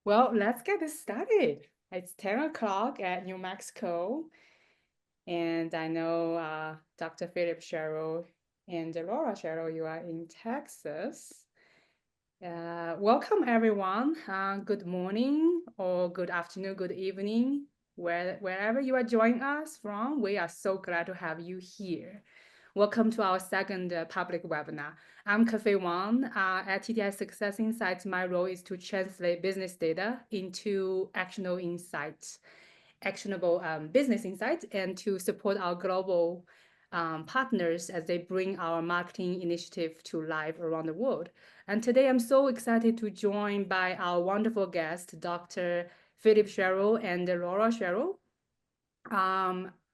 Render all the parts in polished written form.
Well, let's get this started. It's 10 o'clock at New Mexico, and I know Dr. Phillip Shero and Laura Shero, you are in Texas. Welcome, everyone. Good morning or good afternoon, good evening, wherever you are joining us from. We are so glad to have you here. Welcome to our second public webinar. I'm Kefei Wang. At TDI Success Insights, my role is to translate business data into actionable insights, actionable business insights, and to support our global partners as they bring our marketing initiative to life around the world. And today I'm so excited to join by our wonderful guest, Dr. Phillip Shero and Laura Shero.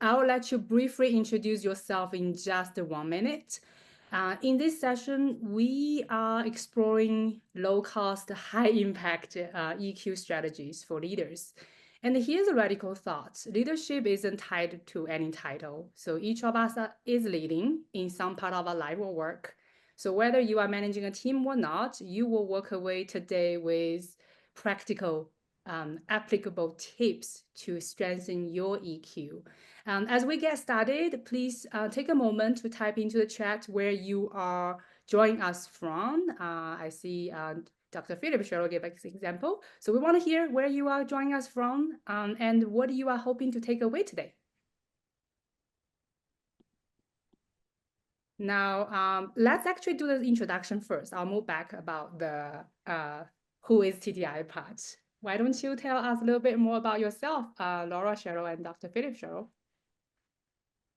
I'll let you briefly introduce yourself in just 1 minute. In this session, we are exploring low-cost, high-impact EQ strategies for leaders. And here's a radical thought. Leadership isn't tied to any title. So each of us is leading in some part of our life or work. So whether you are managing a team or not, you will walk away today with practical applicable tips to strengthen your EQ. As we get started, please take a moment to type into the chat where you are joining us from. I see Dr. Phillip Shero gave an example. So we want to hear where you are joining us from and what you are hoping to take away today. Now, let's actually do the introduction first. I'll move back about the who is TDI part. Why don't you tell us a little bit more about yourself, Laura Shero and Dr. Phillip Shero?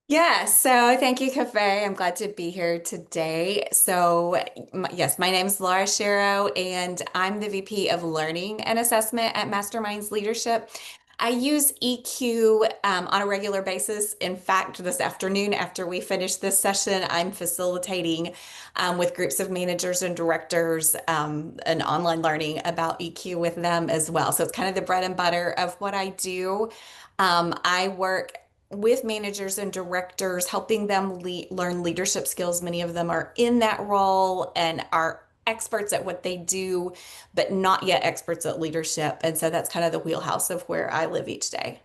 Yeah, so thank you, Kefei. I'm glad to be here today. So, yes, my name is Laura Shero, and I'm the VP of Learning and Assessment at Masterminds Leadership. I use EQ on a regular basis. In fact, this afternoon, after we finish this session, I'm facilitating with groups of managers and directors an online learning about EQ with them as well. So it's kind of the bread and butter of what I do. I work with managers and directors, helping them learn leadership skills. Many of them are in that role and are experts at what they do, but not yet experts at leadership. And so that's kind of the wheelhouse of where I live each day.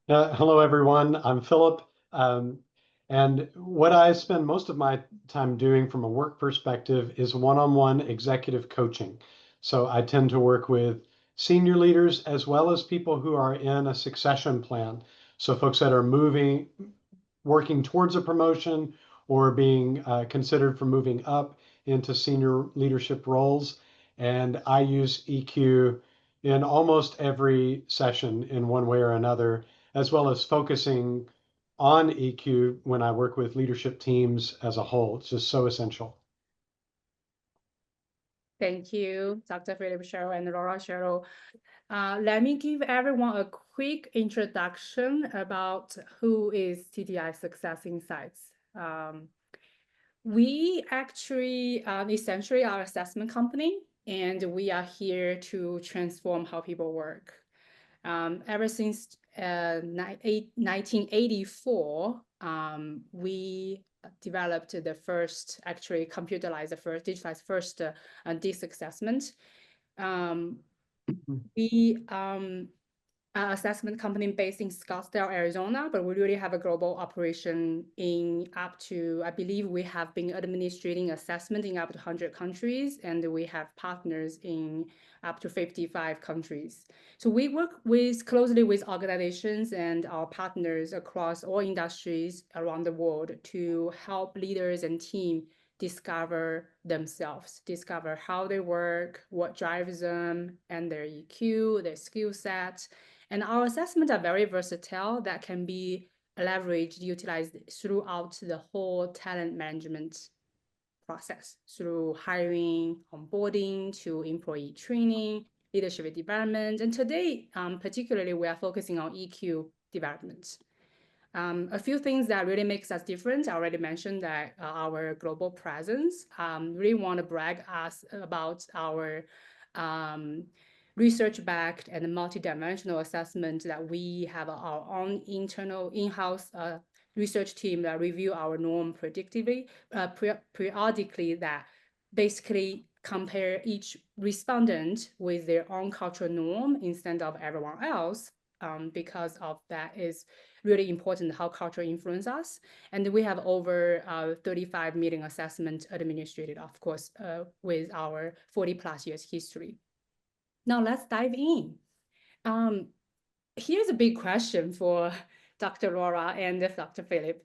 Hello, everyone. I'm Phillip. And what I spend most of my time doing from a work perspective is one-on-one executive coaching. So I tend to work with senior leaders as well as people who are in a succession plan. So folks that are working towards a promotion or being considered for moving up into senior leadership roles. And I use EQ in almost every session in one way or another, as well as focusing on EQ when I work with leadership teams as a whole. It's just so essential. Thank you, Dr. Phillip Shero and Laura Shero. Let me give everyone a quick introduction about who is TDI Success Insights. We actually essentially are an assessment company, and we are here to transform how people work. Ever since 1984, we developed the first, actually computerized the first, digitalized first DISC assessment. We assessment company based in Scottsdale, Arizona, but we really have a global operation in up to, I believe we have been administrating assessment in up to 100 countries, and we have partners in up to 55 countries. So we work closely with organizations and our partners across all industries around the world to help leaders and team discover themselves, discover how they work, what drives them, and their EQ, their skill set. And our assessments are very versatile that can be leveraged, utilized throughout the whole talent management process, through hiring, onboarding, to employee training, leadership development. And today, particularly, we are focusing on EQ development. A few things that really makes us different. I already mentioned that our global presence. Really want to brag us about our research-backed and multidimensional assessment that we have our own internal in-house research team that review our norm predictively, periodically, that basically compare each respondent with their own cultural norm instead of everyone else, because of that is really important how culture influence us. And we have over 35 million assessments administered, of course, with our 40 plus years history. Now let's dive in. Here's a big question for Dr. Laura and Dr. Phillip.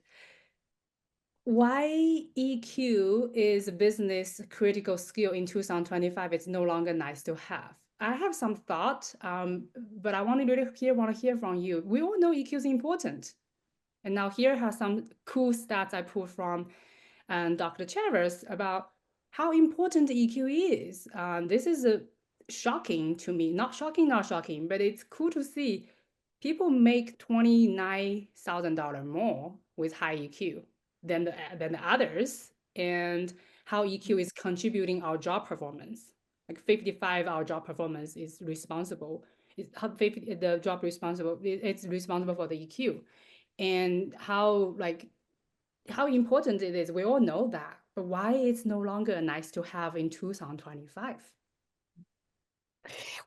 Why EQ is a business critical skill in 2025? It's no longer nice to have. I have some thought, but I want to hear from you. We all know EQ is important. And now here are some cool stats I pulled from Dr. Chavez about how important EQ is. This is shocking to me. Not shocking, but it's cool to see people make $29,000 more with high EQ than the others, and how EQ is contributing our job performance. Like 55, our job performance is responsible. The job responsible, it's responsible for the EQ, and how important it is. We all know that, but why it's no longer nice to have in 2025?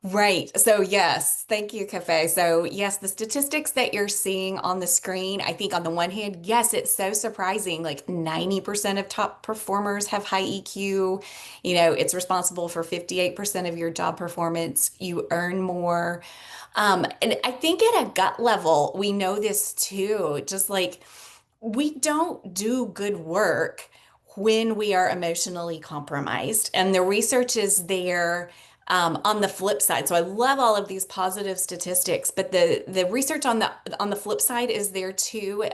Right. So yes, thank you, Kefei. So yes, the statistics that you're seeing on the screen, I think on the one hand, yes, it's so surprising. Like 90% of top performers have high EQ. You know, it's responsible for 58% of your job performance. You earn more. And I think at a gut level, we know this too. Just like we don't do good work when we are emotionally compromised. And the research is there on the flip side. So I love all of these positive statistics, but the research on the flip side is there too.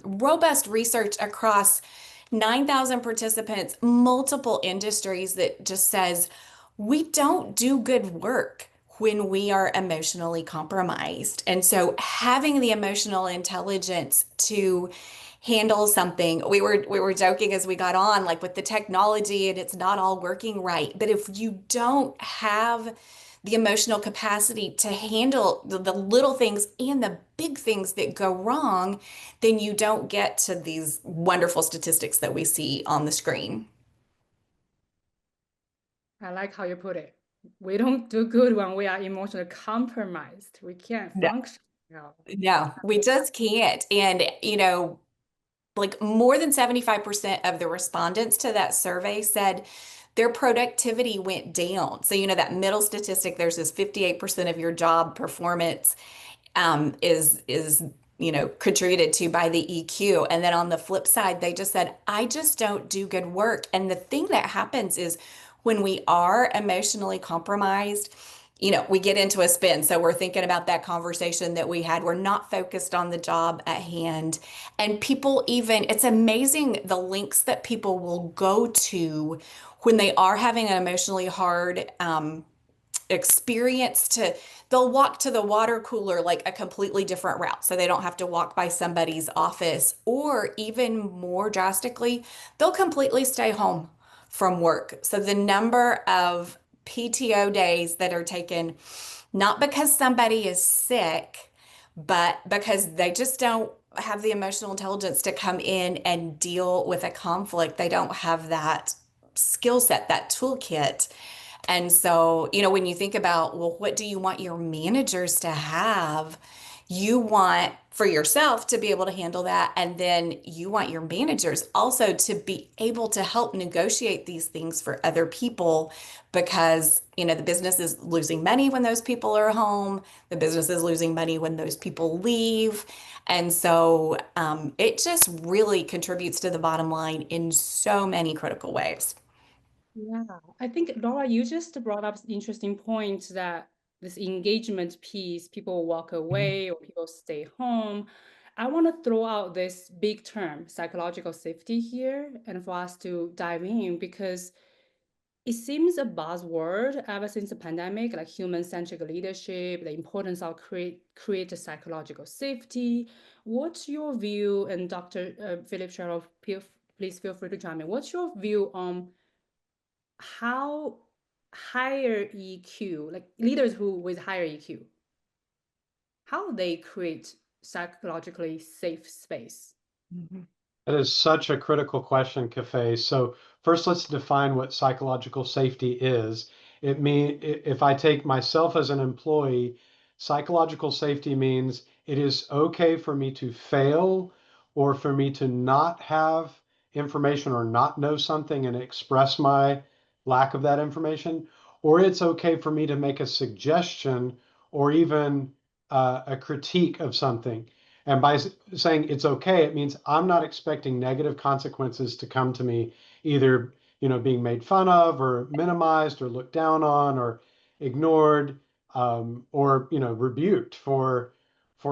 Robust research across 9,000 participants, multiple industries that just says we don't do good work when we are emotionally compromised. And so having the emotional intelligence to handle something. We were joking as we got on, like with the technology and it's not all working right. But if you don't have the emotional capacity to handle the little things and the big things that go wrong, then you don't get to these wonderful statistics that we see on the screen. I like how you put it. We don't do good when we are emotionally compromised. We can't No, function. No. no, we just can't. And, you know, like more than 75% of the respondents to that survey said their productivity went down. So, you know, that middle statistic, there's this 58% of your job performance is contributed to by the EQ. And then on the flip side, they just said, I just don't do good work. And the thing that happens is when we are emotionally compromised, we get into a spin. So we're thinking about that conversation that we had. We're not focused on the job at hand. And people it's amazing the lengths that people will go to when they are having an emotionally hard experience they'll walk to the water cooler like a completely different route so they don't have to walk by somebody's office, or even more drastically, they'll completely stay home from work. So the number of PTO days that are taken, not because somebody is sick, but because they just don't have the emotional intelligence to come in and deal with a conflict. They don't have that skill set, that toolkit. And so, when you think about, well, what do you want your managers to have? You want for yourself to be able to handle that. And then you want your managers also to be able to help negotiate these things for other people because, the business is losing money when those people are home. The business is losing money when those people leave. And so it just really contributes to the bottom line in so many critical ways. Yeah, I think Laura, you just brought up interesting point that this engagement piece, people walk away or people stay home. I want to throw out this big term, psychological safety here, and for us to dive in because it seems a buzzword ever since the pandemic, like human-centric leadership, the importance of create a psychological safety. What's your view? And Dr. Phillip Shero, please feel free to chime in. What's your view on how higher EQ, like leaders who with higher EQ, how they create psychologically safe space? That is such a critical question, Cafe. So first let's define what psychological safety is. If I take myself as an employee, psychological safety means it is okay for me to fail or for me to not have information or not know something and express my lack of that information, or it's okay for me to make a suggestion or even a critique of something. And by saying it's okay, it means I'm not expecting negative consequences to come to me, either, being made fun of or minimized or looked down on or ignored, or, rebuked for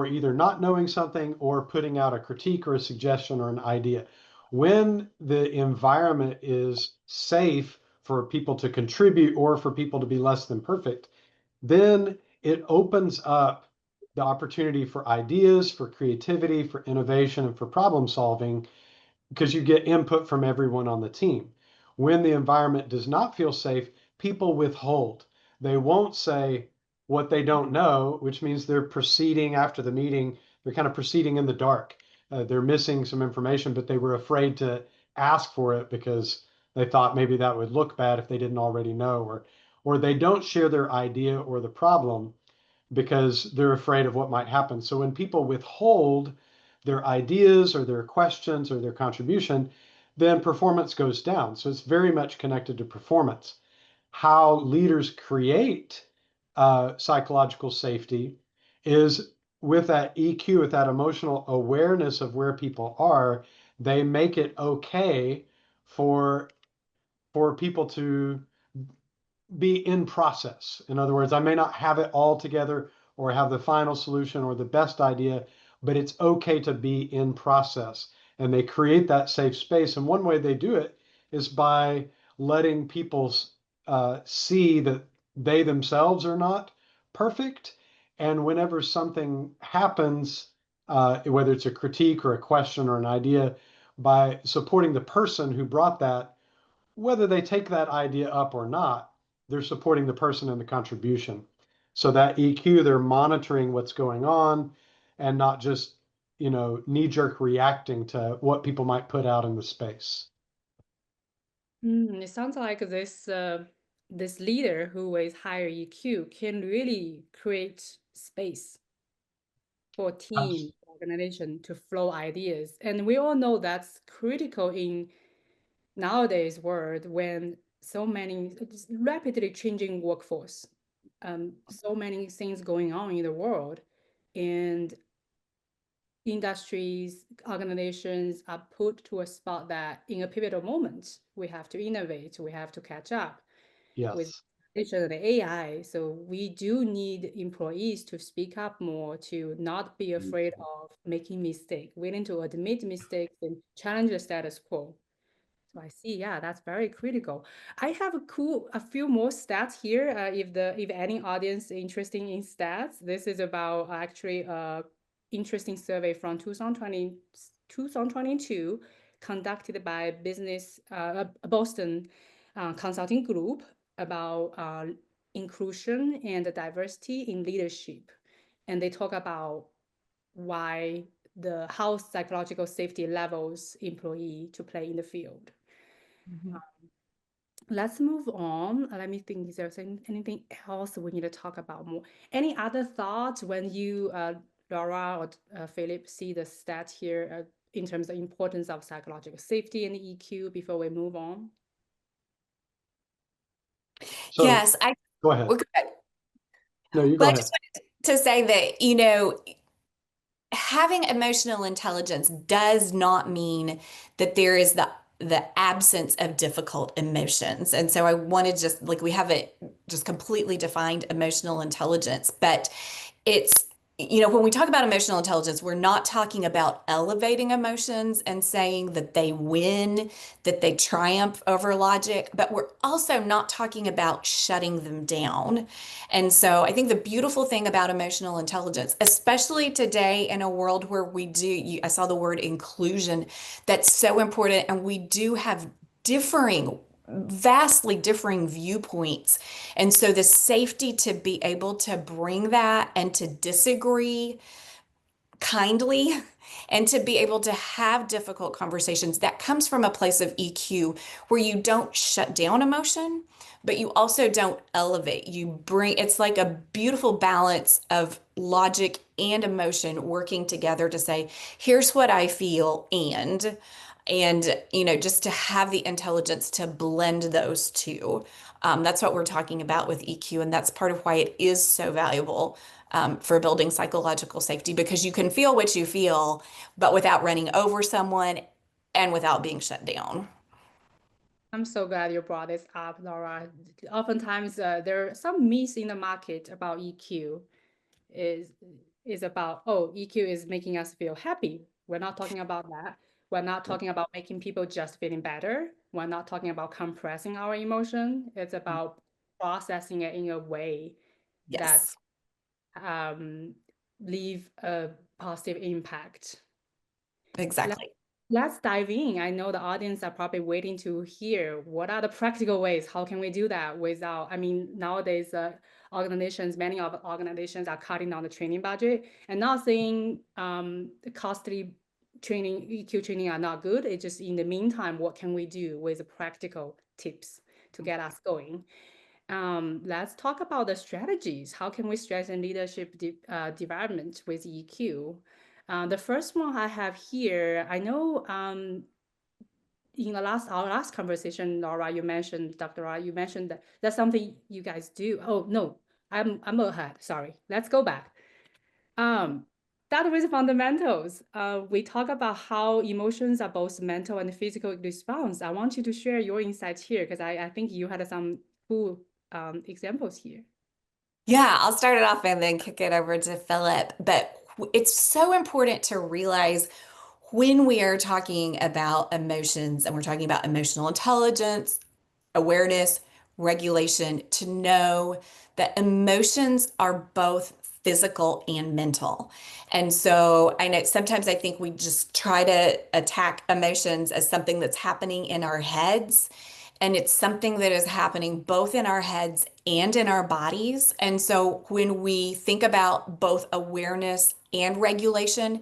either not knowing something or putting out a critique or a suggestion or an idea. When the environment is safe for people to contribute or for people to be less than perfect, then it opens up the opportunity for ideas, for creativity, for innovation, and for problem solving, because you get input from everyone on the team. When the environment does not feel safe, people withhold. They won't say what they don't know, which means they're proceeding after the meeting. They're kind of proceeding in the dark. They're missing some information, but they were afraid to ask for it because they thought maybe that would look bad if they didn't already know, or they don't share their idea or the problem because they're afraid of what might happen. So when people withhold their ideas or their questions or their contribution, then performance goes down. So it's very much connected to performance. How leaders create psychological safety is with that EQ, with that emotional awareness of where people are. They make it okay for people to be in process. In other words, I may not have it all together or have the final solution or the best idea, but it's okay to be in process. And they create that safe space. And one way they do it is by letting people see that they themselves are not perfect. And whenever something happens, whether it's a critique or a question or an idea, by supporting the person who brought that, whether they take that idea up or not, they're supporting the person and the contribution. So that EQ, they're monitoring what's going on and not just, knee-jerk reacting to what people might put out in the space. It sounds like this leader who is higher EQ can really create space for team organization to flow ideas. And we all know that's critical in nowadays world when so many it's rapidly changing workforce, so many things going on in the world, and industries, organizations are put to a spot that in a pivotal moment, we have to innovate, we have to catch up with Yes. and AI. So we do need employees to speak up more, to not be afraid of making mistakes, willing to admit mistakes and challenge the status quo. So I see, yeah, that's very critical. I have a few more stats here. If any audience interested in stats, this is about actually a interesting survey from 2022 conducted by Boston consulting group about inclusion and diversity in leadership, and they talk about why how psychological safety levels employee to play in the field. Let's move on. Let me think, is there anything else we need to talk about more? Any other thoughts when you, Laura or Philip, see the stat here in terms of importance of psychological safety and EQ before we move on? So Yes, go ahead. well, go ahead. No, you Well, go I ahead. just wanted to say that, having emotional intelligence does not mean that there is the absence of difficult emotions. And so I wanted just like we haven't just completely defined emotional intelligence, but it's when we talk about emotional intelligence, we're not talking about elevating emotions and saying that they win, that they triumph over logic, but we're also not talking about shutting them down. And so I think the beautiful thing about emotional intelligence, especially today in a world where I saw the word inclusion, that's so important. And we do have vastly differing viewpoints. And so the safety to be able to bring that and to disagree kindly and to be able to have difficult conversations. That comes from a place of EQ where you don't shut down emotion, but you also don't elevate. You bring, it's like a beautiful balance of logic and emotion working together to say, here's what I feel, just to have the intelligence to blend those two. That's what we're talking about with EQ, and that's part of why it is so valuable for building psychological safety, because you can feel what you feel, but without running over someone and without being shut down. I'm so glad you brought this up, Laura. Oftentimes, there are some myths in the market about EQ. Is is about, oh, EQ is making us feel happy. We're not talking about that. We're not talking about making people just feeling better. We're not talking about compressing our emotion. It's about processing it in a way that Yes, um, leave a positive impact. Let, exactly. let's dive in. I know the audience are probably waiting to hear what are the practical ways. How can we do that without, I mean, nowadays, many of organizations are cutting down the training budget and not saying the costly training, EQ training are not good. It's just in the meantime, what can we do with the practical tips to get us going? Let's talk about the strategies. How can we strengthen leadership development with EQ? The first one I have here, I know in our last conversation, Laura, you mentioned, Dr. Laura, you mentioned that that's something you guys do. Oh no, I'm ahead. Sorry. Let's go back. Start with fundamentals. We talk about how emotions are both mental and physical response. I want you to share your insights here because I think you had some cool examples here. Yeah, I'll start it off and then kick it over to Philip. But it's so important to realize when we are talking about emotions and we're talking about emotional intelligence, awareness, regulation, to know that emotions are both physical and mental. And so I know sometimes I think we just try to attack emotions as something that's happening in our heads. And it's something that is happening both in our heads and in our bodies. And so when we think about both awareness and regulation,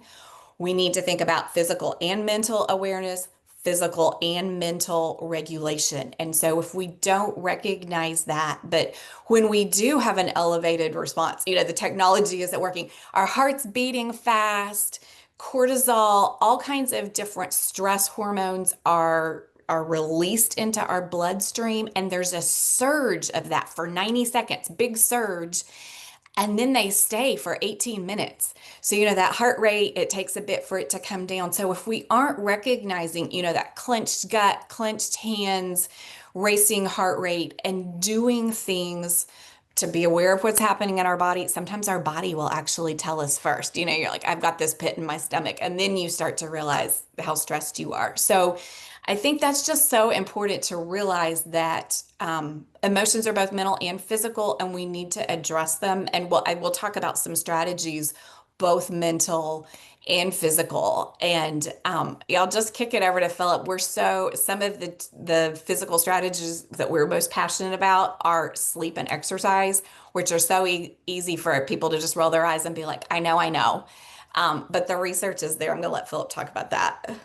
we need to think about physical and mental awareness, physical and mental regulation. And so if we don't recognize that, but when we do have an elevated response, the technology isn't working, our heart's beating fast, cortisol, all kinds of different stress hormones are released into our bloodstream, and there's a surge of that for 90 seconds, big surge, and then they stay for 18 minutes. So, that heart rate, it takes a bit for it to come down. So if we aren't recognizing, that clenched gut, clenched hands, racing heart rate, and doing things to be aware of what's happening in our body, sometimes our body will actually tell us first. You're like, I've got this pit in my stomach. And then you start to realize how stressed you are. So I think that's just so important to realize that emotions are both mental and physical, and we need to address them. And I will talk about some strategies, both mental and physical. And I'll just kick it over to Philip. Some of the physical strategies that we're most passionate about are sleep and exercise, which are so easy for people to just roll their eyes and be like, I know, I know. But the research is there. I'm going to let Philip talk about that.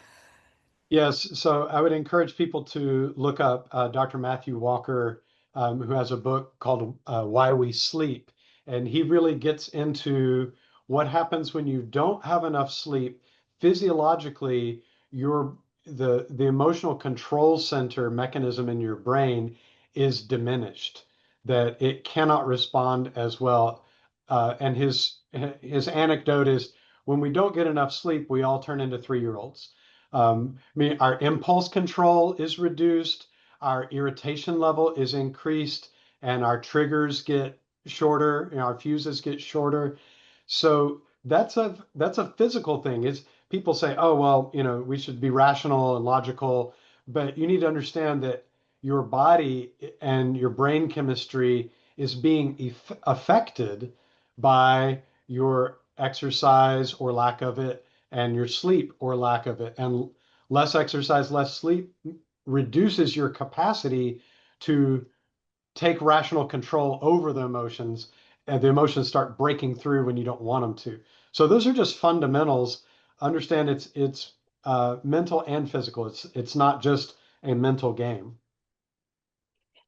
Yes, so I would encourage people to look up Dr. Matthew Walker, who has a book called Why We Sleep. And he really gets into what happens when you don't have enough sleep. Physiologically, the emotional control center mechanism in your brain is diminished, that it cannot respond as well. And his anecdote is when we don't get enough sleep, we all turn into 3-year-olds. I mean, our impulse control is reduced, our irritation level is increased, and our triggers get shorter, our fuses get shorter. So that's a physical thing. Is people say, oh, well, we should be rational and logical, but you need to understand that your body and your brain chemistry is being affected by your exercise or lack of it, and your sleep or lack of it. And less exercise, less sleep reduces your capacity to take rational control over the emotions. and the emotions start breaking through when you don't want them to. So those are just fundamentals. Understand it's mental and physical. It's not just a mental game.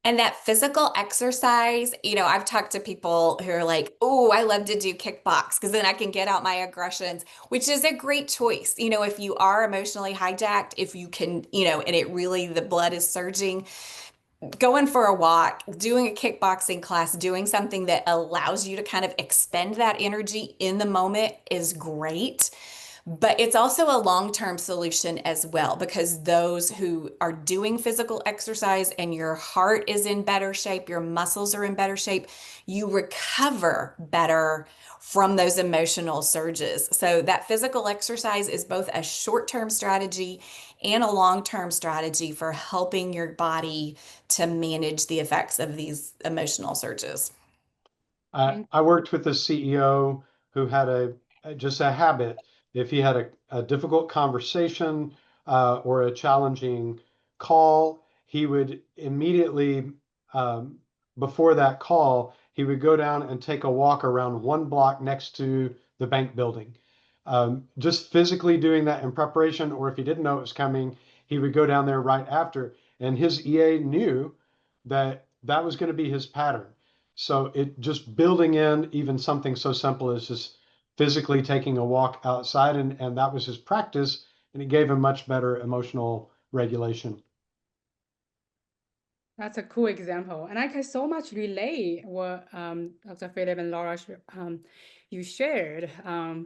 And that physical exercise, I've talked to people who are like, oh, I love to do kickbox because then I can get out my aggressions, which is a great choice. If you are emotionally hijacked, if you can, and it really, the blood is surging, going for a walk, doing a kickboxing class, doing something that allows you to kind of expend that energy in the moment is great. But it's also a long-term solution as well, because those who are doing physical exercise and your heart is in better shape, your muscles are in better shape, you recover better from those emotional surges. So that physical exercise is both a short-term strategy and a long-term strategy for helping your body to manage the effects of these emotional surges. I worked with a CEO who had just a habit. If he had a difficult conversation or a challenging call, he would immediately, um, before that call, he would go down and take a walk around one block next to the bank building. Just physically doing that in preparation, or if he didn't know it was coming, he would go down there right after. And his EA knew that that was going to be his pattern. So it just building in even something so simple as just physically taking a walk outside, and that was his practice, and it gave him much better emotional regulation. That's a cool example. And I can so much relate what Dr. Philip and Laura you shared,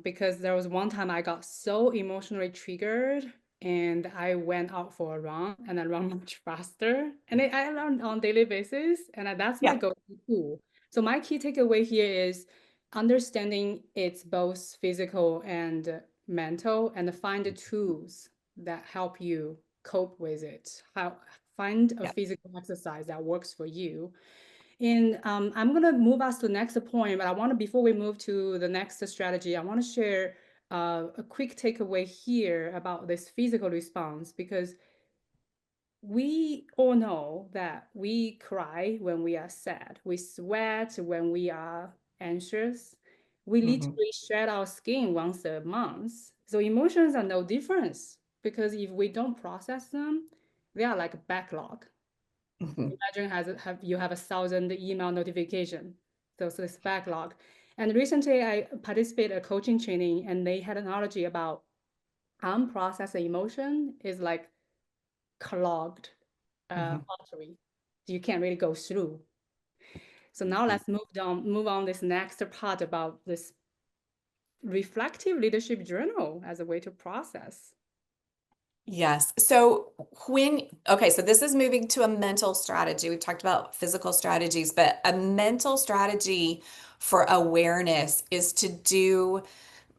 because there was one time I got so emotionally triggered and I went out for a run and I run much faster. And I run on daily basis and that's my Yeah. go-to tool. So my key takeaway here is understanding it's both physical and mental, and find the tools that help you cope with it. How find a Yeah. physical exercise that works for you. And I'm gonna move us to the next point, but I want to, before we move to the next strategy, I want to share a quick takeaway here about this physical response, because we all know that we cry when we are sad, we sweat when we are anxious, we Mhm. literally shed our skin once a month. So emotions are no difference, because if we don't process them, they are like a backlog. Mhm. Imagine you have 1,000 email notification. So it's backlog. And recently I participated in a coaching training and they had an analogy about unprocessed emotion is like clogged Mhm. artery. You can't really go through. So now let's move on this next part about this reflective leadership journal as a way to process. Yes. So this is moving to a mental strategy. We've talked about physical strategies, but a mental strategy for awareness is to do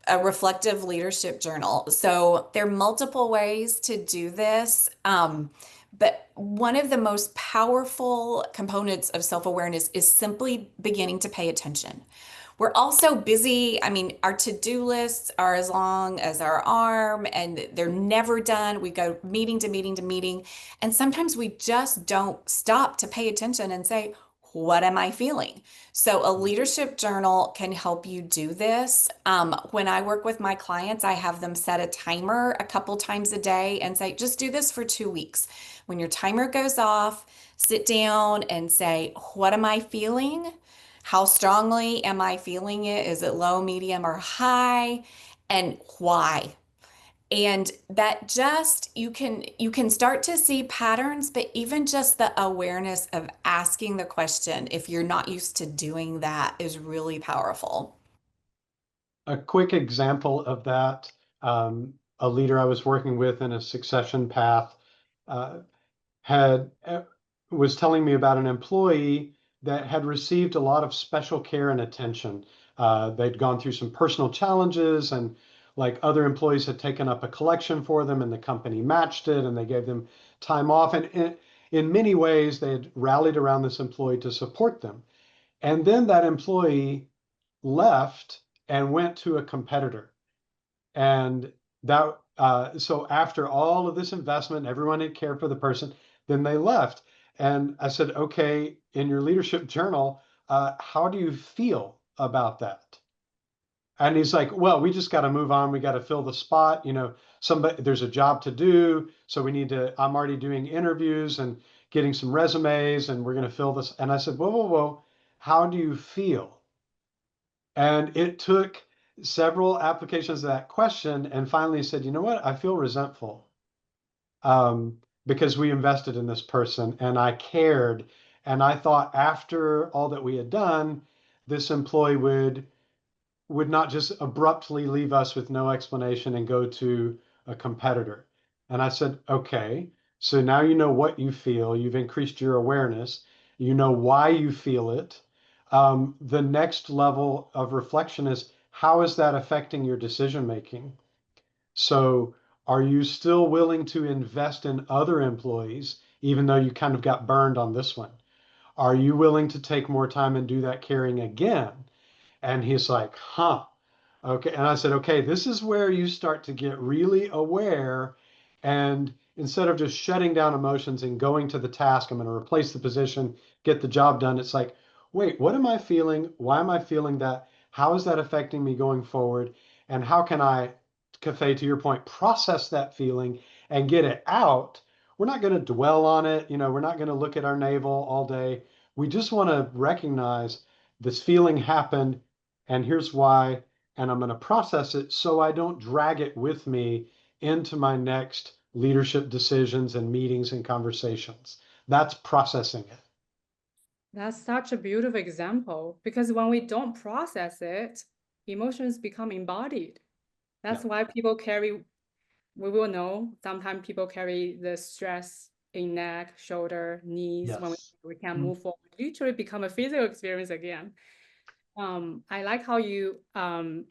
a reflective leadership journal. So there are multiple ways to do this. But one of the most powerful components of self-awareness is simply beginning to pay attention. We're also busy. I mean, our to-do lists are as long as our arm and they're never done. We go meeting to meeting to meeting. And sometimes we just don't stop to pay attention and say, what am I feeling? So, a leadership journal can help you do this. When I work with my clients, I have them set a timer a couple times a day and say, just do this for 2 weeks. When your timer goes off, sit down and say, what am I feeling? How strongly am I feeling it? Is it low, medium, or high? And why? And that just you can start to see patterns, but even just the awareness of asking the question, if you're not used to doing that, is really powerful. A quick example of that, a leader I was working with in a succession path uh, had was telling me about an employee that had received a lot of special care and attention. They'd gone through some personal challenges, and like other employees had taken up a collection for them, and the company matched it, and they gave them time off. And in many ways, they had rallied around this employee to support them. And then that employee left and went to a competitor. And that so after all of this investment, everyone had cared for the person, then they left. And I said, okay, in your leadership journal, how do you feel about that? And he's like, well, we just got to move on. We got to fill the spot. There's a job to do. So I'm already doing interviews and getting some resumes and we're going to fill this. And I said, whoa, whoa, whoa. How do you feel? And it took several applications of that question. And finally he said, you know what? I feel resentful because we invested in this person and I cared. And I thought after all that we had done, this employee would not just abruptly leave us with no explanation and go to a competitor. And I said, okay, so now you know what you feel. You've increased your awareness. You know why you feel it. The next level of reflection is how is that affecting your decision making? So are you still willing to invest in other employees, even though you kind of got burned on this one? Are you willing to take more time and do that caring again? And he's like, huh. Okay. And I said, okay, this is where you start to get really aware. And instead of just shutting down emotions and going to the task, I'm going to replace the position, get the job done. It's like, wait, what am I feeling? Why am I feeling that? How is that affecting me going forward? And how can I, Kefei, to your point, process that feeling and get it out? We're not going to dwell on it. We're not going to look at our navel all day. We just want to recognize this feeling happened and here's why, and I'm going to process it so I don't drag it with me into my next leadership decisions and meetings and conversations. That's processing it. That's such a beautiful example because when we don't process it, emotions become embodied. That's Yeah. why we will know sometimes people carry the stress in neck, shoulder, knees when Yes. we can Mm. move forward, literally become a physical experience again. I like how you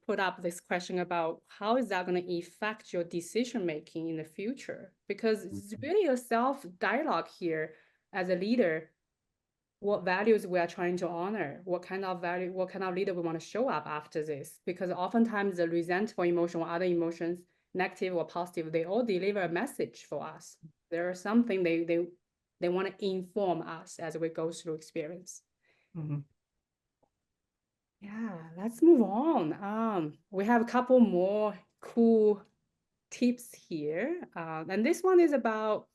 put up this question about how is that going to affect your decision making in the future? Because it's really a self dialogue here as a leader. What values we are trying to honor, what kind of leader we want to show up after this. Because oftentimes the resentful emotion or other emotions, negative or positive, they all deliver a message for us. There is something they want to inform us as we go through experience. Mm-hmm. Yeah, let's move on. We have a couple more cool tips here. And this one is about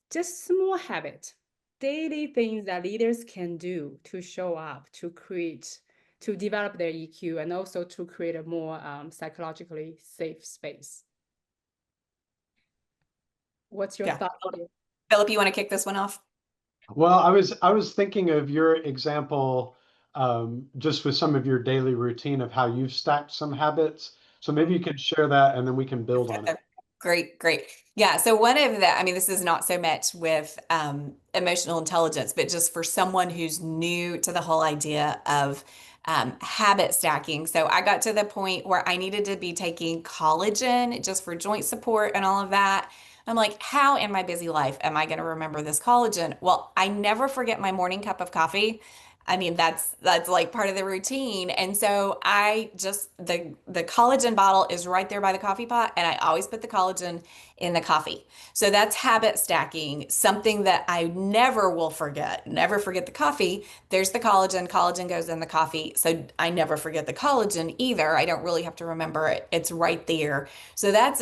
just small habit, daily things that leaders can do to show up, to develop their EQ, and also to create a more psychologically safe space. What's your Yeah. thought here? Phillip, you want to kick this one off? Well, I was thinking of your example just with some of your daily routine of how you've stacked some habits. So maybe you could share that and then we can build on it. Great, great. Yeah. So this is not so much with emotional intelligence, but just for someone who's new to the whole idea of habit stacking. So I got to the point where I needed to be taking collagen just for joint support and all of that. I'm like, how in my busy life am I going to remember this collagen? Well, I never forget my morning cup of coffee. I mean, that's like part of the routine. And so I just the collagen bottle is right there by the coffee pot, and I always put the collagen in the coffee. So that's habit stacking, something that I never will forget. Never forget the coffee. There's the collagen. Collagen goes in the coffee. So I never forget the collagen either. I don't really have to remember it. It's right there. So that's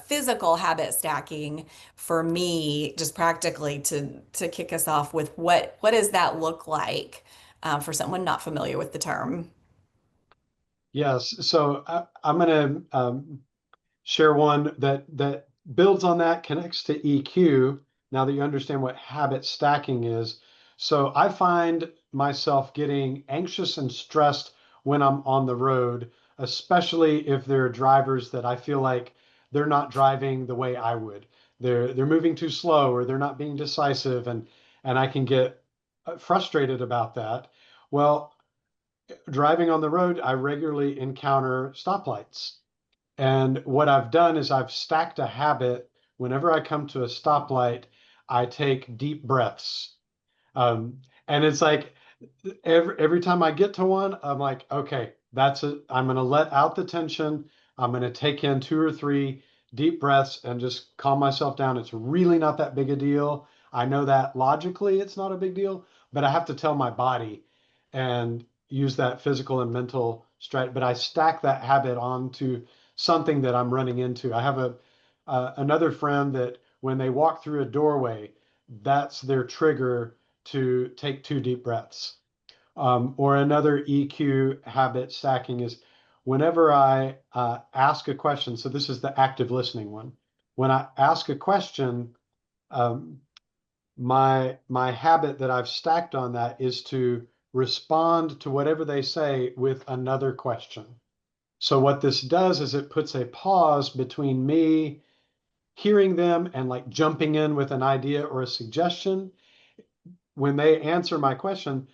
physical habit stacking for me, just practically to kick us off with what does that look like for someone not familiar with the term? Yes. So I'm going to share one that builds on that, connects to EQ. Now that you understand what habit stacking is. So I find myself getting anxious and stressed when I'm on the road, especially if there are drivers that I feel like they're not driving the way I would. They're moving too slow or they're not being decisive and I can get frustrated about that. Well, driving on the road, I regularly encounter stoplights. And what I've done is I've stacked a habit. Whenever I come to a stoplight, I take deep breaths. Um, and it's like every time I get to one, I'm like, okay, that's it. I'm going to let out the tension. I'm going to take in 2 or 3 deep breaths and just calm myself down. It's really not that big a deal. I know that logically it's not a big deal, but I have to tell my body. And use that physical and mental but I stack that habit onto something that I'm running into. I have another friend that when they walk through a doorway, that's their trigger to take 2 deep breaths. Or another EQ habit stacking is whenever I ask a question, so this is the active listening one. When I ask a question, um, my habit that I've stacked on that is to respond to whatever they say with another question. So what this does is it puts a pause between me hearing them and like jumping in with an idea or a suggestion. When they answer my question,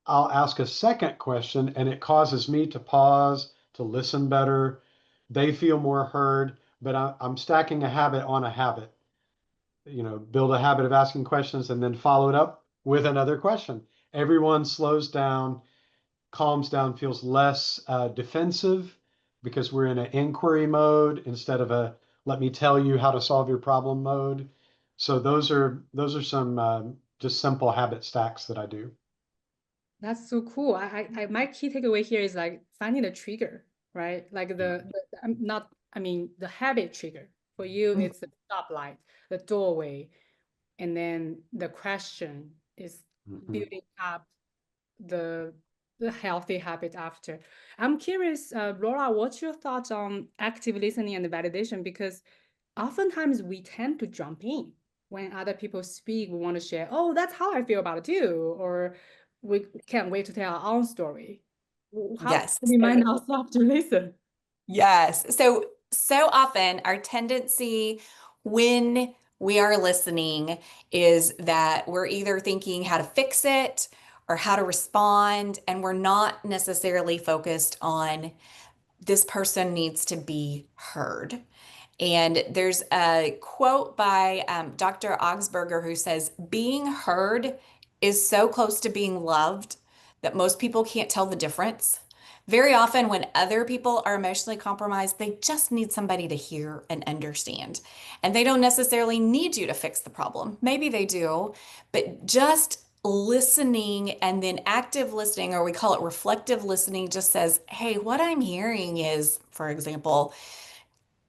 I'll ask a second question and it causes me to pause, to listen better. They feel more heard, but I'm stacking a habit on a habit. Build a habit of asking questions and then follow it up with another question. Everyone slows down, calms down, feels less defensive because we're in an inquiry mode instead of a let me tell you how to solve your problem mode. So those are some just simple habit stacks that I do. That's so cool. My key takeaway here is like finding the trigger, right? Like I'm not, I mean, the habit trigger. For you, it's the stoplight, the doorway, and then the question is building up the healthy habit after. I'm curious, Laura, what's your thoughts on active listening and validation? Because oftentimes we tend to jump in when other people speak. We want to share, oh, that's how I feel about it too, or we can't wait to tell our own story. How to Yes. remind ourselves to listen? Yes. So often our tendency when we are listening is that we're either thinking how to fix it or how to respond, and we're not necessarily focused on this person needs to be heard. And there's a quote by Dr. Augsburger who says, being heard is so close to being loved that most people can't tell the difference. Very often, when other people are emotionally compromised, they just need somebody to hear and understand. And they don't necessarily need you to fix the problem. Maybe they do, but just listening and then active listening, or we call it reflective listening, just says, hey, what I'm hearing is, for example,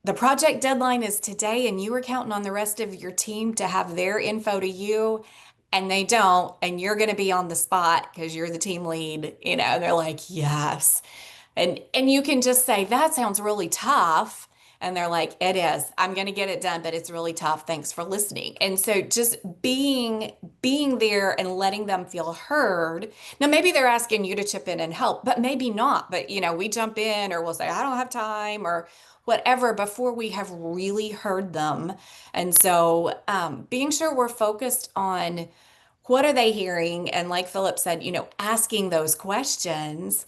the project deadline is today, and you were counting on the rest of your team to have their info to you, and they don't, and you're going to be on the spot because you're the team lead. They're like, yes. And you can just say, that sounds really tough. And they're like, it is. I'm going to get it done, but it's really tough. Thanks for listening. And so just being there and letting them feel heard. Now, maybe they're asking you to chip in and help, but maybe not. But we jump in, or we'll say, I don't have time, or whatever, before we have really heard them. And so being sure we're focused on what are they hearing? And like Philip said, asking those questions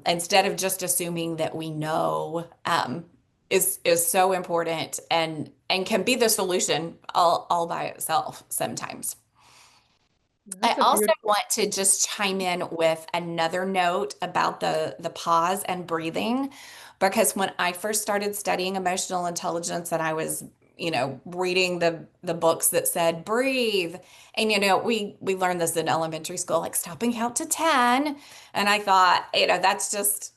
instead of just assuming that we know is so important and can be the solution all by itself sometimes. I That's a also beautiful. want to just chime in with another note about the pause and breathing, because when I first started studying emotional intelligence and I was, reading the books that said breathe, and we learned this in elementary school, like stop and count to 10, and I thought, that's just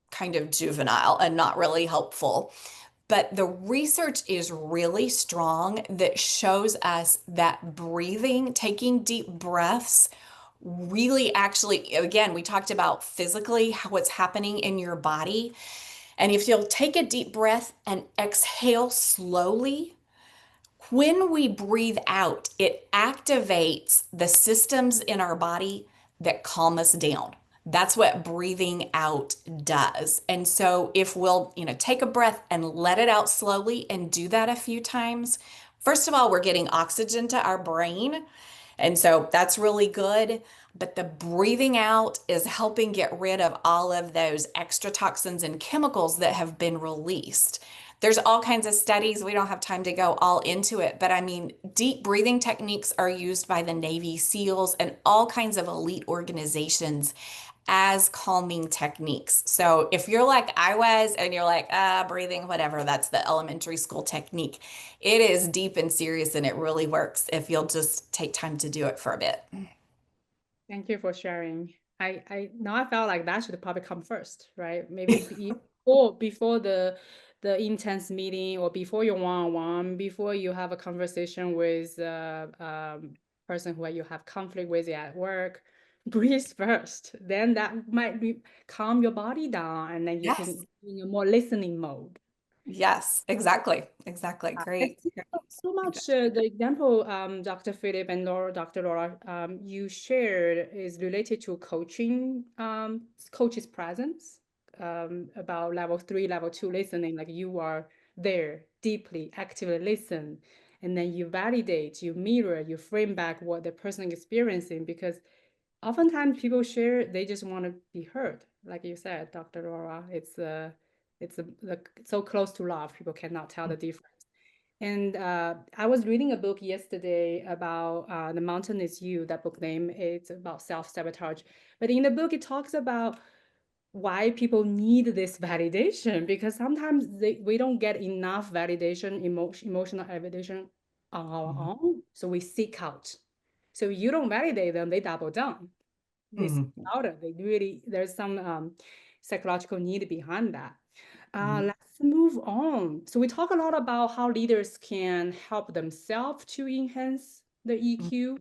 kind of juvenile and not really helpful. But the research is really strong that shows us that breathing, taking deep breaths, really actually, again, we talked about physically what's happening in your body. And if you'll take a deep breath and exhale slowly, when we breathe out, it activates the systems in our body that calm us down. That's what breathing out does. And so if we'll, take a breath and let it out slowly and do that a few times, first of all, we're getting oxygen to our brain. And so that's really good. But the breathing out is helping get rid of all of those extra toxins and chemicals that have been released. There's all kinds of studies. We don't have time to go all into it, but I mean, deep breathing techniques are used by the Navy SEALs and all kinds of elite organizations as calming techniques. So if you're like I was and you're like, breathing, whatever, that's the elementary school technique. It is deep and serious, and it really works if you'll just take time to do it for a bit. Thank you for sharing. now I felt like that should probably come first, right? Maybe before the intense meeting or before your one-on-one, before you have a conversation with person who you have conflict with at work, breathe first. Then that might calm your body down, and then you can Yes. in a more listening mode. Yes, exactly. It's Great. so much the example Dr. Philip and Dr. Laura you shared is related to coaching coach's presence about level 3, level 2 listening, like you are there deeply, actively listen, and then you validate, you mirror, you frame back what the person is experiencing, because oftentimes people share they just want to be heard, like you said, Dr. Laura. It's so close to love, people cannot tell the difference. And I was reading a book yesterday about The Mountain Is You. That book name, it's about self-sabotage. But in the book, it talks about why people need this validation, because sometimes we don't get enough validation, emotional validation on our Mhm. own. So we seek out. So you don't validate them, they double down. They seek Mhm. out it. They really, there's some psychological need behind that. Mhm. Let's move on. So we talk a lot about how leaders can help themselves to enhance the EQ.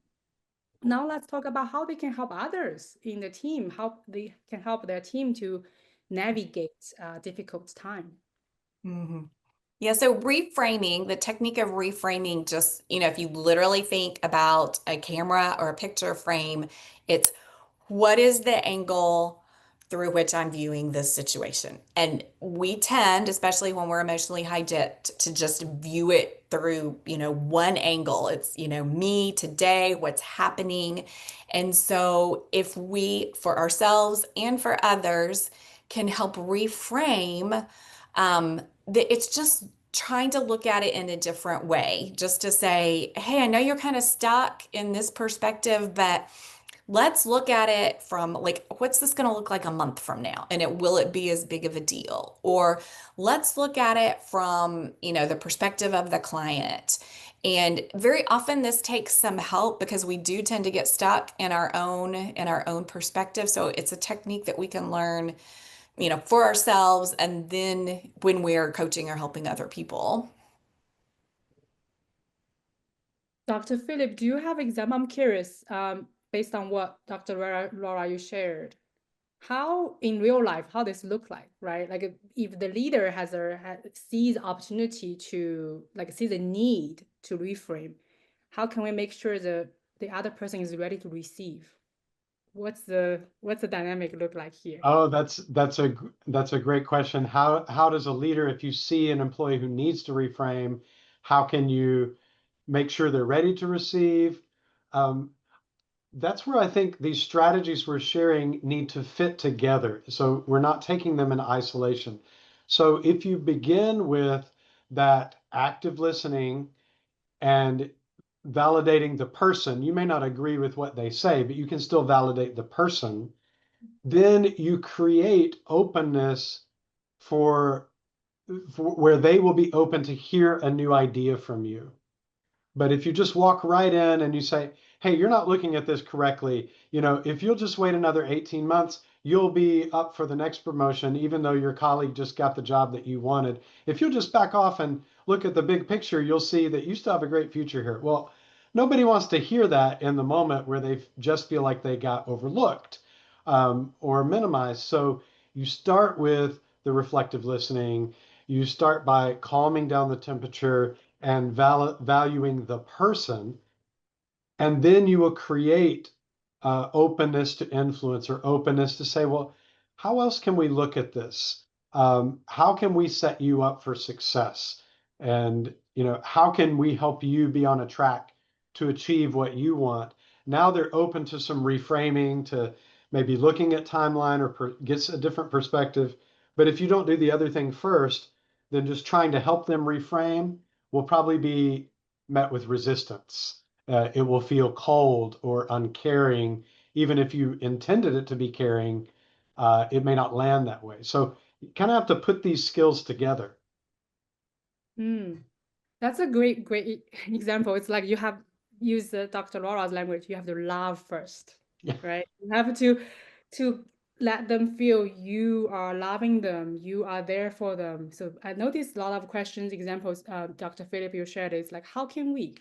Now let's talk about how they can help others in the team, how they can help their team to navigate difficult time. Mhm. Yeah, so reframing, the technique of reframing, just, if you literally think about a camera or a picture frame, it's what is the angle through which I'm viewing this situation? And we tend, especially when we're emotionally hijacked, to just view it through, one angle. It's, me today, what's happening. And so if we, for ourselves and for others, can help reframe, it's just trying to look at it in a different way, just to say, hey, I know you're kind of stuck in this perspective, but let's look at it from like, what's this going to look like a month from now? And will it be as big of a deal? Or let's look at it from, the perspective of the client. And very often this takes some help because we do tend to get stuck in our own perspective. So it's a technique that we can learn, for ourselves and then when we're coaching or helping other people. Dr. Philip, do you have example? I'm curious, based on what Dr. Laura you shared, how in real life, how this look like, right? Like if the leader sees opportunity to like sees a need to reframe, how can we make sure the other person is ready to receive? What's the dynamic look like here? Oh, that's a great question. How does a leader, if you see an employee who needs to reframe, how can you make sure they're ready to receive? Um, that's where I think these strategies we're sharing need to fit together. So we're not taking them in isolation. So if you begin with that active listening and validating the person, you may not agree with what they say, but you can still validate the person. Then you create openness for, for where they will be open to hear a new idea from you. But if you just walk right in and you say, hey, you're not looking at this correctly, if you'll just wait another 18 months, you'll be up for the next promotion, even though your colleague just got the job that you wanted. If you'll just back off and look at the big picture, you'll see that you still have a great future here. Well, nobody wants to hear that in the moment where they just feel like they got overlooked or minimized. So you start with the reflective listening. You start by calming down the temperature and valuing the person, and then you will create openness to influence or openness to say, well, how else can we look at this? How can we set you up for success? And how can we help you be on a track to achieve what you want? Now they're open to some reframing, to maybe looking at timeline or gets a different perspective. But if you don't do the other thing first, then just trying to help them reframe will probably be met with resistance. It will feel cold or uncaring, even if you intended it to be caring. It may not land that way. So you kind of have to put these skills together. Mm, that's a great example. It's like you have used Dr. Laura's language. You have to love first, Yeah. right? You have to to let them feel you are loving them, you are there for them. So I noticed a lot of questions, examples, Dr. Philip, you shared is like, how can we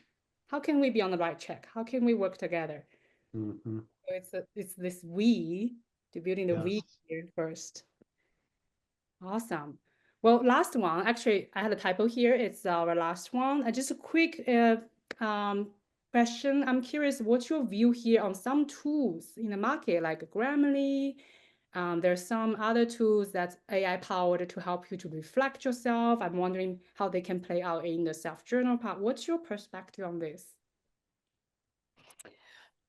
be on the right track? How can we work together? Mhm. So it's this we, to building the we Yes. here first. Awesome. Well, last one, actually, I had a typo here. It's our last one. Just a quick question. I'm curious, what's your view here on some tools in the market, like Grammarly? There's some other tools that's AI powered to help you to reflect yourself. I'm wondering how they can play out in the self-journal part. What's your perspective on this?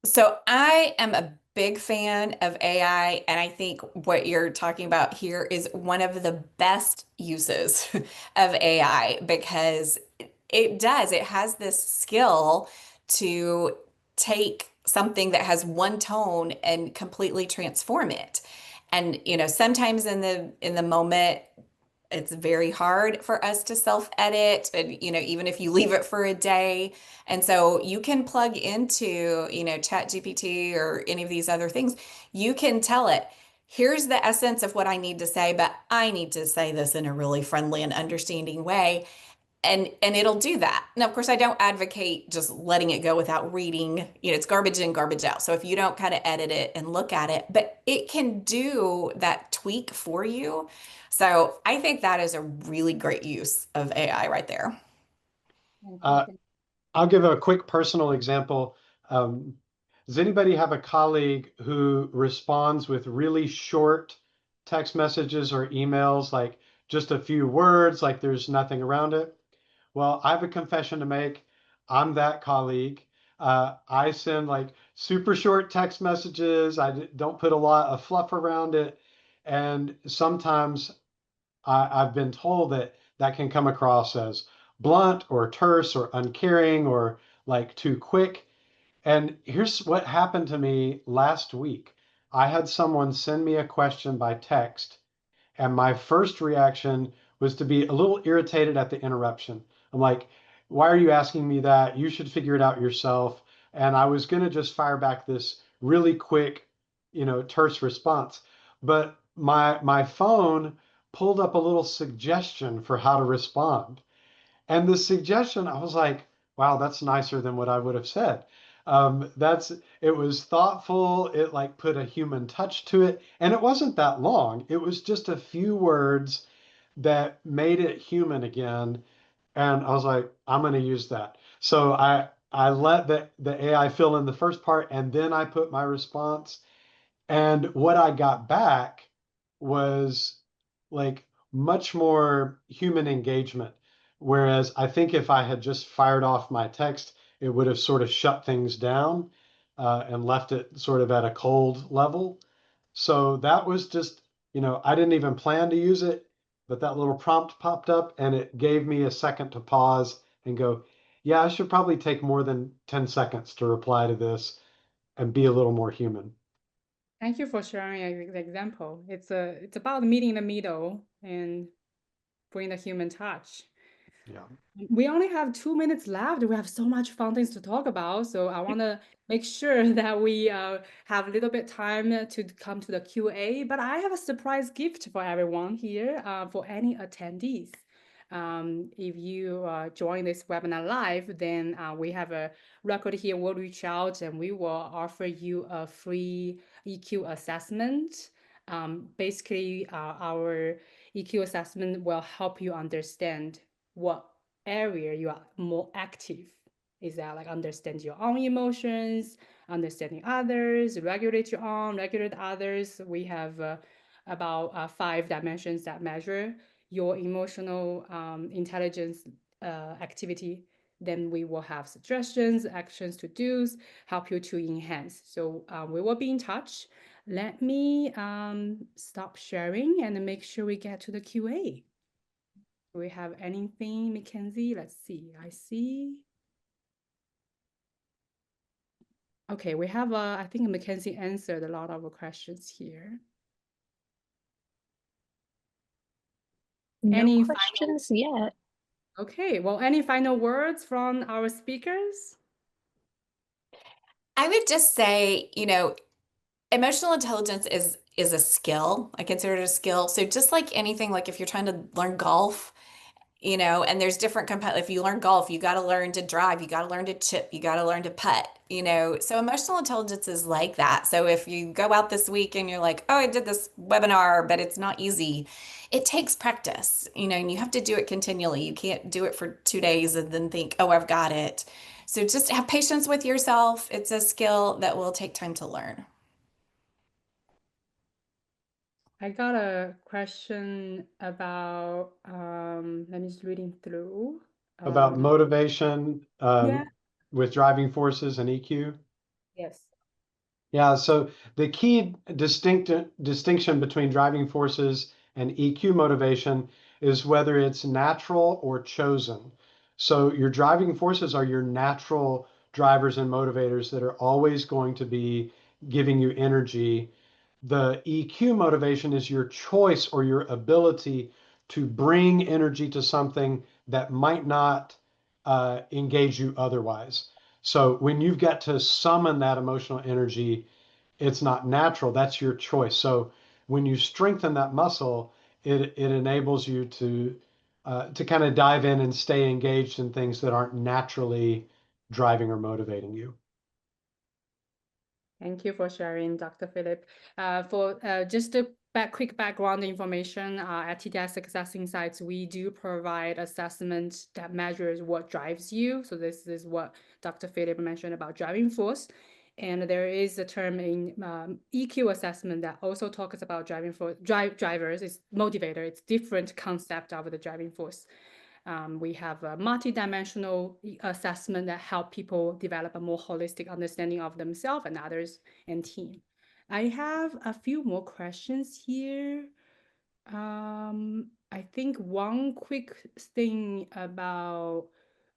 So I am a big fan of AI, and I think what you're talking about here is one of the best uses of AI because it has this skill to take something that has one tone and completely transform it. And sometimes in the moment it's very hard for us to self-edit, and even if you leave it for a day. And so you can plug into ChatGPT or any of these other things. You can tell it, here's the essence of what I need to say, but I need to say this in a really friendly and understanding way, and it'll do that. Now, of course, I don't advocate just letting it go without reading. It's garbage in, garbage out. So if you don't kind of edit it and look at it, but it can do that tweak for you. So I think that is a really great use of AI right there. Thank you. Uh, I'll give a quick personal example. Um, does anybody have a colleague who responds with really short text messages or emails, like just a few words, like there's nothing around it? Well, I have a confession to make. I'm that colleague. I send like super short text messages. Don't put a lot of fluff around it. And sometimes I've been told that that can come across as blunt or terse or uncaring or like too quick. And here's what happened to me last week. I had someone send me a question by text, and my first reaction was to be a little irritated at the interruption. I'm like, why are you asking me that? You should figure it out yourself. And I was going to just fire back this really quick, terse response. But my phone pulled up a little suggestion for how to respond. And the suggestion, I was like, wow, that's nicer than what I would have said. It was thoughtful. It like put a human touch to it. And it wasn't that long. It was just a few words that made it human again. And I was like, I'm going to use that. So I let the AI fill in the first part, and then I put my response. And what I got back was like much more human engagement. Whereas I think if I had just fired off my text, it would have sort of shut things down and left it sort of at a cold level. So that was just, I didn't even plan to use it, but that little prompt popped up and it gave me a second to pause and go, yeah, I should probably take more than 10 seconds to reply to this and be a little more human. Thank you for sharing the example. It's about meeting in the middle and bring the human touch. Yeah. We only have 2 minutes left. We have so much fun things to talk about. So I want to make sure that we have a little bit time to come to the Q&A. But I have a surprise gift for everyone here for any attendees. If you join this webinar live, then we have a record here. We'll reach out and we will offer you a free EQ assessment. Basically, our EQ assessment will help you understand what area you are more active. Is that like understand your own emotions, understanding others, regulate your own, regulate others. We have about 5 dimensions that measure your emotional intelligence activity. Then we will have suggestions, actions, to do's, help you to enhance. So we will be in touch. Let me stop sharing and make sure we get to the QA. Do we have anything, Mackenzie? Let's see. I see. Okay, we have I think Mackenzie answered a lot of questions here. No Any final? questions yet. Okay, well, any final words from our speakers? I would just say, Emotional intelligence is a skill. I consider it a skill. So just like anything, like if you're trying to learn golf, and there's different if you learn golf, you got to learn to drive, you got to learn to chip, you got to learn to putt. So emotional intelligence is like that. So if you go out this week and you're like, oh, I did this webinar, but it's not easy, it takes practice, and you have to do it continually. You can't do it for 2 days and then think, oh, I've got it. So just have patience with yourself. It's a skill that will take time to learn. I got a question about, let me just reading through. About motivation Yeah. with driving forces and EQ. Yes. Yeah, so the key distinction between driving forces and EQ motivation is whether it's natural or chosen. So your driving forces are your natural drivers and motivators that are always going to be giving you energy. The EQ motivation is your choice or your ability to bring energy to something that might not engage you otherwise. So when you've got to summon that emotional energy, it's not natural. That's your choice. So when you strengthen that muscle, it enables you to kind of dive in and stay engaged in things that aren't naturally driving or motivating you. Thank you for sharing, Dr. Phillip. For just a quick background information, at TDI Success Insights, we do provide assessment that measures what drives you. So this is what Dr. Phillip mentioned about driving force. And there is a term in EQ assessment that also talks about driving force, drivers. It's motivator. It's different concept of the driving force. We have a multi-dimensional assessment that help people develop a more holistic understanding of themselves and others and team. I have a few more questions here. I think one quick thing about,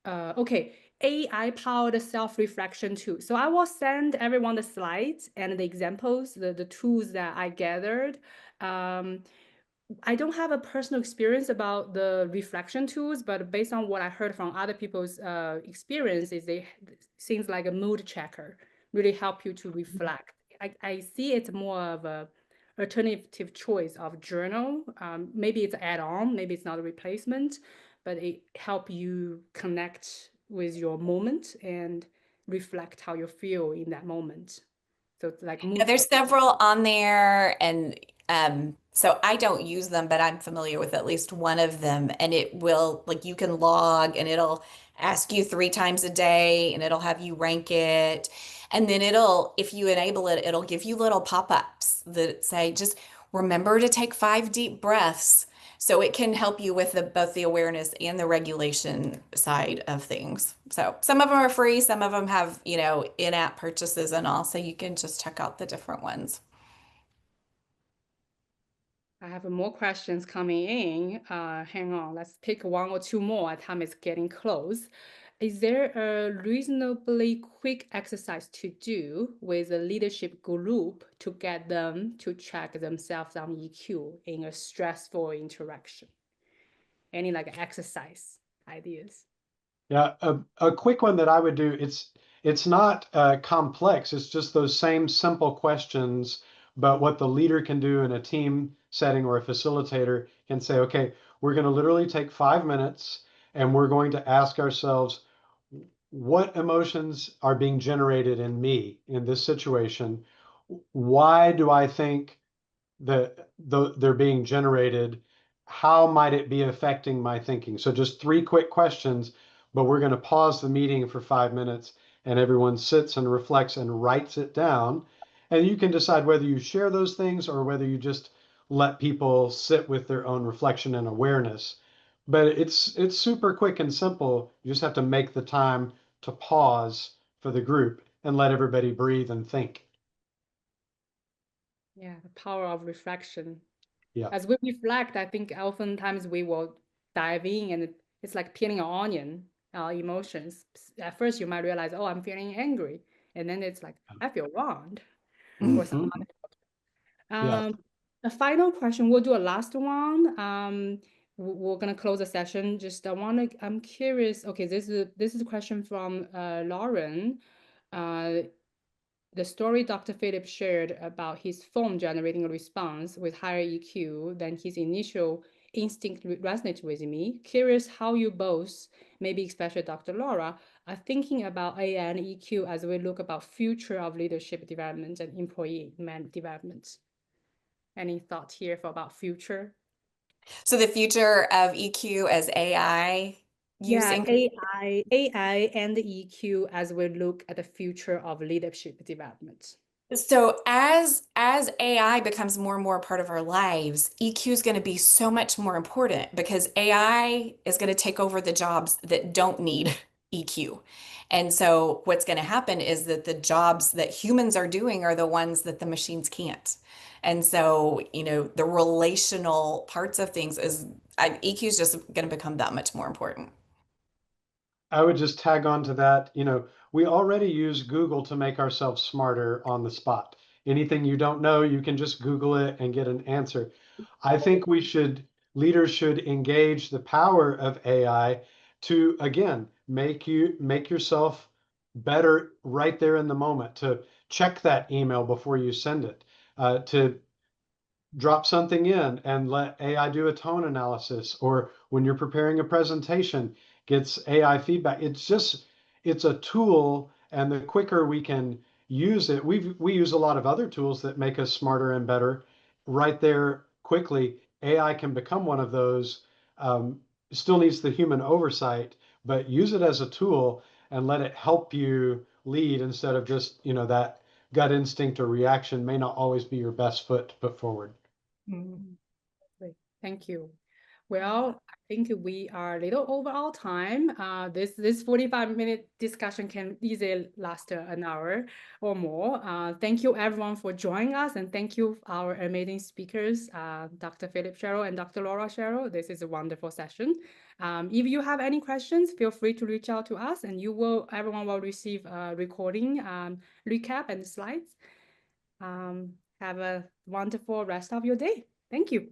okay, AI-powered self-reflection tool. So I will send everyone the slides and the examples, the tools that I gathered. I don't have a personal experience about the reflection tools, but based on what I heard from other people's experiences, they seems like a mood checker, really help you to reflect. I see it's more of a alternative choice of journal. Maybe it's add-on, maybe it's not a replacement, but it help you connect with your moment and reflect how you feel in that moment. So it's like Yeah, mood there's check. several on there, and so I don't use them, but I'm familiar with at least one of them. And it will, like, you can log, and it'll ask you 3 times a day, and it'll have you rank it. And then if you enable it, it'll give you little pop-ups that say, just remember to take 5 deep breaths. So it can help you with both the awareness and the regulation side of things. So some of them are free, some of them have, in-app purchases and all, so you can just check out the different ones. I have more questions coming in. Hang on, let's pick one or two more. Our time is getting close. Is there a reasonably quick exercise to do with a leadership group to get them to check themselves on EQ in a stressful interaction? Any like exercise ideas? Yeah, a quick one that I would do, it's not complex. It's just those same simple questions, but what the leader can do in a team setting or a facilitator can say, okay, we're going to literally take 5 minutes and we're going to ask ourselves, what emotions are being generated in me in this situation? Why do I think that they're being generated? How might it be affecting my thinking? So just 3 quick questions, but we're going to pause the meeting for 5 minutes and everyone sits and reflects and writes it down. And you can decide whether you share those things or whether you just let people sit with their own reflection and awareness. But it's super quick and simple. You just have to make the time to pause for the group and let everybody breathe and think. Yeah, the power of reflection. Yeah. As we reflect, I think oftentimes we will dive in and it's like peeling an onion, emotions. At first, you might realize, oh, I'm feeling angry. And then it's like, I feel wronged or some Mhm. other. Yeah. The final question, we'll do a last one. We're gonna close the session. Just I'm curious. Okay, this is a question from Lauren. the story Dr. Phillip shared about his phone generating a response with higher EQ than his initial instinct resonated with me. Curious how you both, maybe especially Dr. Laura, are thinking about AI and EQ as we look about future of leadership development and employee development. Any thought here for about future? So the future of EQ as AI using. AI and EQ as we look at the future of leadership development. So as AI becomes more and more a part of our lives, EQ is going to be so much more important because AI is going to take over the jobs that don't need EQ. And so what's going to happen is that the jobs that humans are doing are the ones that the machines can't. And so, the relational parts of things EQ is just going to become that much more important. I would just tag on to that. We already use Google to make ourselves smarter on the spot. Anything you don't know, you can just Google it and get an answer. I think leaders should engage the power of AI to, again, make yourself better right there in the moment, to check that email before you send it, to drop something in and let AI do a tone analysis, or when you're preparing a presentation, gets AI feedback. It's a tool, and the quicker we can use it, we use a lot of other tools that make us smarter and better right there quickly. AI can become one of those. Still needs the human oversight, but use it as a tool and let it help you lead instead of just, that gut instinct or reaction may not always be your best foot to put forward. Great. Thank you. Well, I think we are a little over our time. This 45-minute discussion can easily last an hour or more. Thank you everyone for joining us, and thank you our amazing speakers, Dr. Phillip Shero and Dr. Laura Shero. This is a wonderful session. If you have any questions, feel free to reach out to us, and everyone will receive a recording, recap and slides. Have a wonderful rest of your day. Thank you.